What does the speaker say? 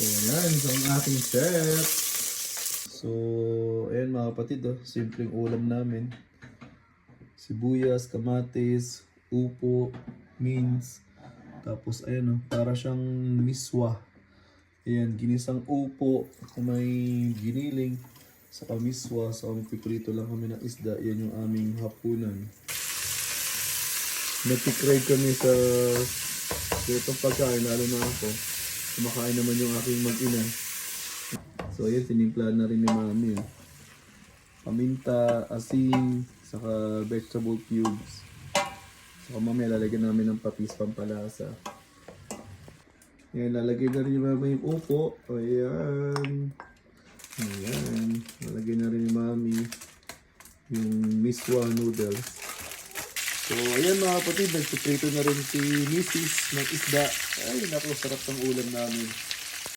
Ayan, so ang ating chef. So, ayan mga kapatid, simpleng ulam namin. Sibuyas, kamatis, upo, mince. Tapos ayan, para siyang miswa. Ayan, ginisang upo, may giniling, saka miswa. So, magpiprito lang kami ng isda. Yan yung aming hapunan. Nagtikrave kami sa itong pagkain, lalo na ako. Kumakain naman yung aking mag-ina. So ayan, tinimpla na rin ni Mami. Paminta, asin, saka vegetable cubes. Saka mamaya lalagyan namin ng patis pampalasa. Ayan, lalagyan na rin ni Mami yung upo. Ayan. Ayan. Lalagyan na rin ni Mami yung miswa noodles. So ayan mga kapatid, nagsiprito na rin si Mrs. ng isda. Ay naku, sarap ng ulam namin.